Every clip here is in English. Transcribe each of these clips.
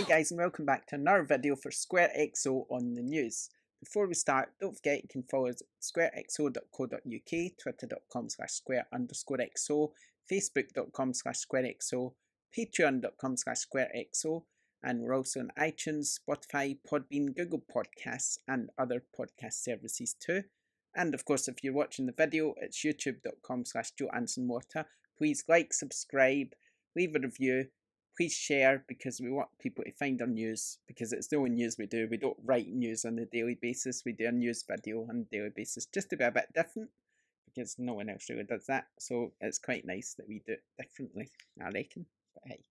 guys, and welcome back to another video for SquareXO on the news. Before we start, don't forget you can follow us at squarexo.co.uk, twitter.com/square_xo, facebook.com/squarexo, patreon.com/squarexo, and we're also on iTunes, Spotify, Podbean, Google Podcasts, and other podcast services too. And of course, if you're watching the video, it's youtube.com/joeansonwater. Please like, subscribe, leave a review. Please share, because we want people to find our news, because it's the only news we do. We don't write news on a daily basis. We do a news video on a daily basis just to be a bit different, because no one else really does that. So it's quite nice that we do it differently, I reckon. But hey,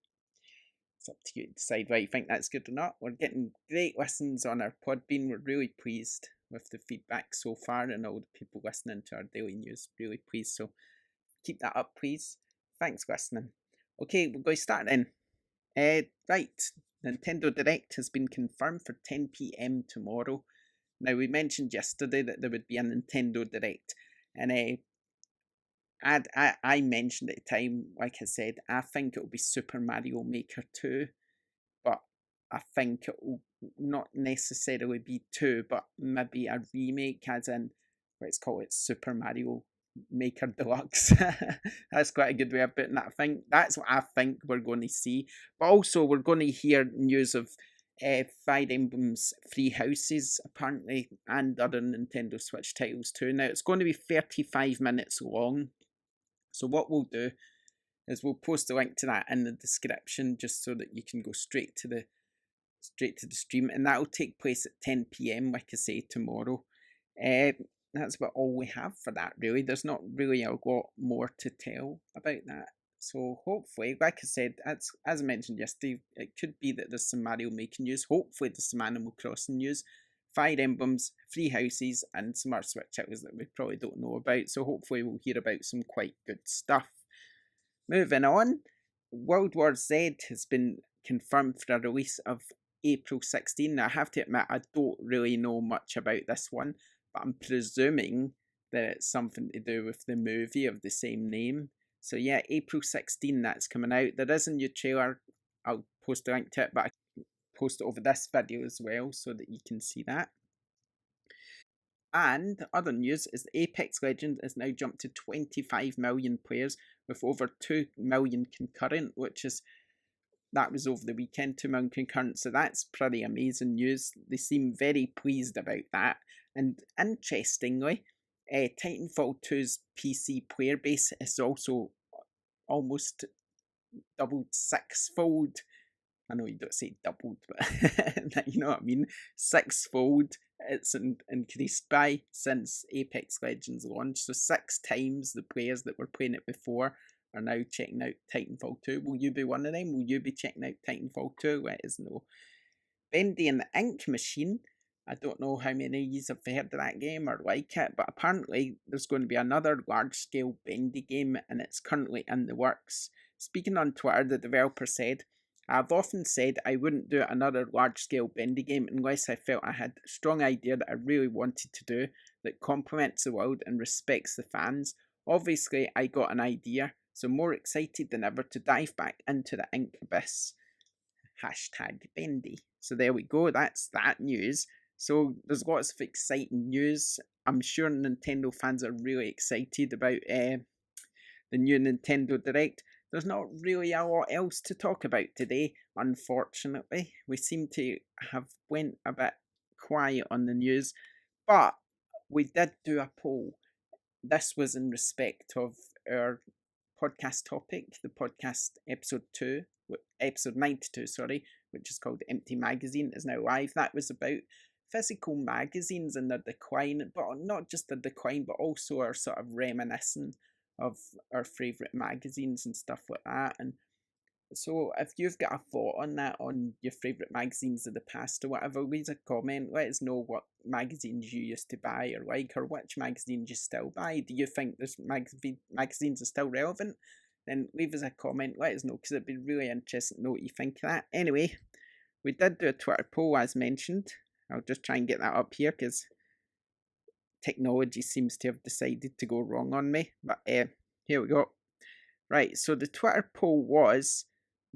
it's up to you to decide whether you think that's good or not. We're getting great listens on our Podbean. We're really pleased with the feedback so far and all the people listening to our daily news. Really pleased. So keep that up, please. Thanks for listening. Okay, we're going to start then. Right, Nintendo Direct has been confirmed for 10 PM tomorrow. Now, we mentioned yesterday that there would be a Nintendo Direct, and I mentioned at the time, like I said, I think it'll be Super Mario Maker 2, but I think it'll not necessarily be 2, but maybe a remake, as in, let's call it Super Mario Maker Deluxe. That's quite a good way of putting that. I think that's what I think we're going to see. But also, we're going to hear news of Fire Emblem's Three Houses, apparently, and other Nintendo Switch titles too. Now, it's going to be 35 minutes long. So what we'll do is we'll post a link to that in the description, just so that you can go straight to the stream, and that will take place at 10 PM, like I say, tomorrow. That's about all we have for that, really. There's not really a lot more to tell about that. So hopefully, like I said, as I mentioned yesterday, it could be that there's some Mario Maker news. Hopefully there's some Animal Crossing news, Fire Emblems, Three Houses, and some other Switch titles that we probably don't know about. So hopefully we'll hear about some quite good stuff. Moving on, World War Z has been confirmed for a release of April 16. Now, I have to admit, I don't really know much about this one, but I'm presuming that it's something to do with the movie of the same name. So yeah, April 16, that's coming out. There is a new trailer. I'll post a link to it, but I can post it over this video as well so that you can see that. And other news is that Apex Legends has now jumped to 25 million players with over 2 million concurrent, that was over the weekend, 2 million concurrent, so that's pretty amazing news. They seem very pleased about that. And interestingly, Titanfall 2's PC player base is also almost doubled sixfold. I know you don't say doubled, but you know what I mean. Sixfold it's increased by since Apex Legends launched. So 6 times the players that were playing it before are now checking out Titanfall 2. Will you be one of them? Will you be checking out Titanfall 2? Let us know. Bendy and the Ink Machine. I don't know how many of you have heard of that game or like it, but apparently there's going to be another large-scale Bendy game, and it's currently in the works. Speaking on Twitter, the developer said, "I've often said I wouldn't do another large-scale Bendy game unless I felt I had a strong idea that I really wanted to do, that complements the world and respects the fans. Obviously, I got an idea, so more excited than ever to dive back into the ink abyss. #Bendy." So there we go, that's that news. So there's lots of exciting news. I'm sure Nintendo fans are really excited about the new Nintendo Direct. There's not really a lot else to talk about today, unfortunately. We seem to have went a bit quiet on the news, but we did do a poll. This was in respect of our podcast topic, the podcast episode 92, which is called Empty Magazine, is now live. That was about physical magazines and their decline, but not just their decline, but also our sort of reminiscing of our favourite magazines and stuff like that. And so if you've got a thought on that, on your favourite magazines of the past or whatever, leave a comment. Let us know what magazines you used to buy or like, or which magazines you still buy. Do you think this magazines are still relevant? Then leave us a comment, let us know, because it'd be really interesting to know what you think of that. Anyway, we did do a Twitter poll, as mentioned. I'll just try and get that up here, because technology seems to have decided to go wrong on me. But here we go. Right, so the Twitter poll was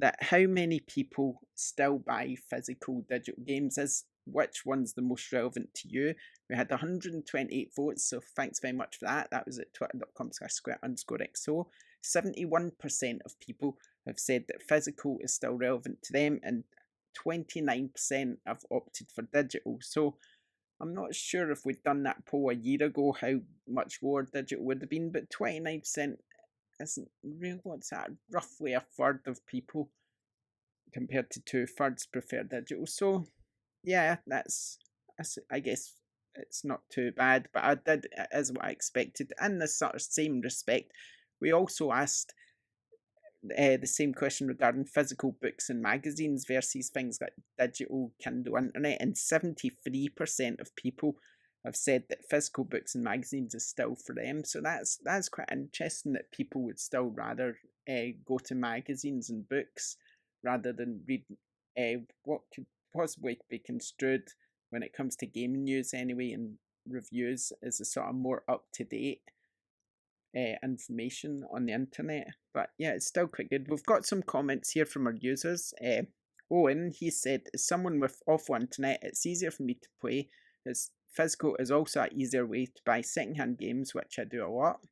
that how many people still buy physical digital games is which one's the most relevant to you. We had 128 votes, so thanks very much for that. That was at twitter.com/square_XO. 71% of people have said that physical is still relevant to them, and 29% have opted for digital. So I'm not sure if we'd done that poll a year ago how much lower digital would have been, but 29% isn't real. What's that? Roughly a third of people compared to 2/3 prefer digital. So yeah, that's I guess it's not too bad, but it is what I expected. In the sort of same respect, we also asked the same question regarding physical books and magazines versus things like digital, Kindle, internet, and 73% of people have said that physical books and magazines is still for them. So that's quite interesting that people would still rather go to magazines and books rather than read what could possibly be construed when it comes to gaming news anyway and reviews is a sort of more up to date information on the internet. But yeah, it's still quite good. We've got some comments here from our users. Owen, he said, as someone with awful internet, it's easier for me to play, as physical is also an easier way to buy secondhand games, which I do a lot.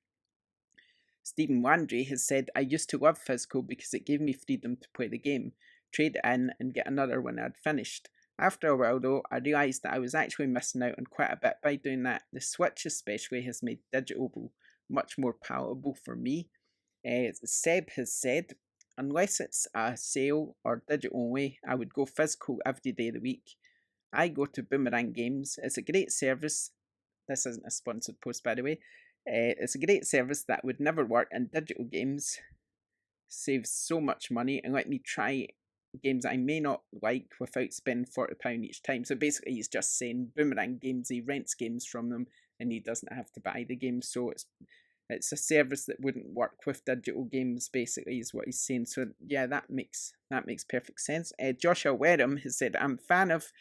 Stephen Wandry has said, I used to love physical because it gave me freedom to play the game, trade it in and get another when I'd finished. After a while though, I realised that I was actually missing out on quite a bit by doing that. The Switch especially has made digital much more palatable for me. Seb has said, unless it's a sale or digital only, I would go physical every day of the week. I go to Boomerang Games. It's a great service. This isn't a sponsored post, by the way. It's a great service that would never work in digital games. Saves so much money and let me try games I may not like without spending £40 each time. So basically he's just saying Boomerang Games, he rents games from them and he doesn't have to buy the games. So it's a service that wouldn't work with digital games, basically, is what he's saying. So yeah, that makes perfect sense. Joshua Wareham has said, I'm a fan of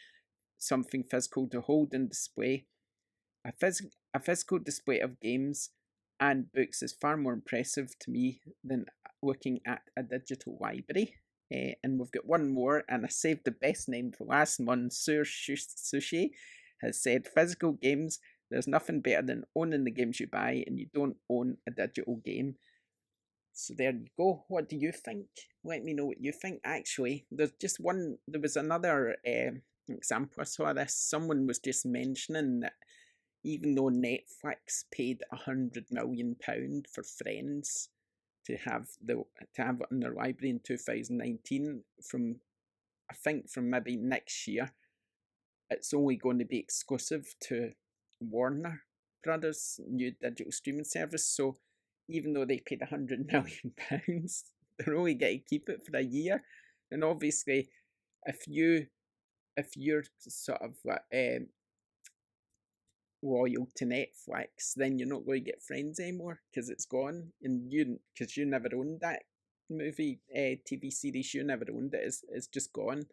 something physical to hold and display. A physical display of games and books is far more impressive to me than looking at a digital library. And we've got one more, and I saved the best name for last one. Sushi has said, physical games, there's nothing better than owning the games you buy, and you don't own a digital game. So there you go. What do you think? Let me know what you think. Actually, there was another example I saw this. Someone was just mentioning that even though Netflix paid £100 million for Friends to have it in their library in 2019, from maybe next year, it's only going to be exclusive to Warner Brothers' new digital streaming service. So even though they paid £100 million, they're only going to keep it for a year. And obviously, if you're sort of loyal to Netflix, then you're not going to get Friends anymore because it's gone, and because you never owned that movie, TV series, you never owned it. It's just gone.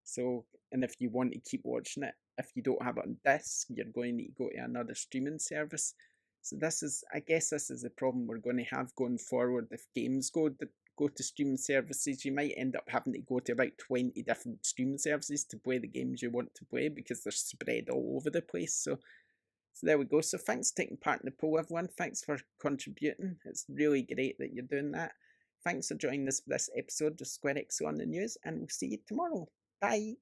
So, and if you want to keep watching it, if you don't have it on disc, you're going to need to go to another streaming service. So I guess this is the problem we're going to have going forward. If games go to streaming services, you might end up having to go to about 20 different streaming services to play the games you want to play because they're spread all over the place. So there we go. So thanks for taking part in the poll, everyone. Thanks for contributing. It's really great that you're doing that. Thanks for joining us for this episode of SquareXO on the News, and we'll see you tomorrow. Bye.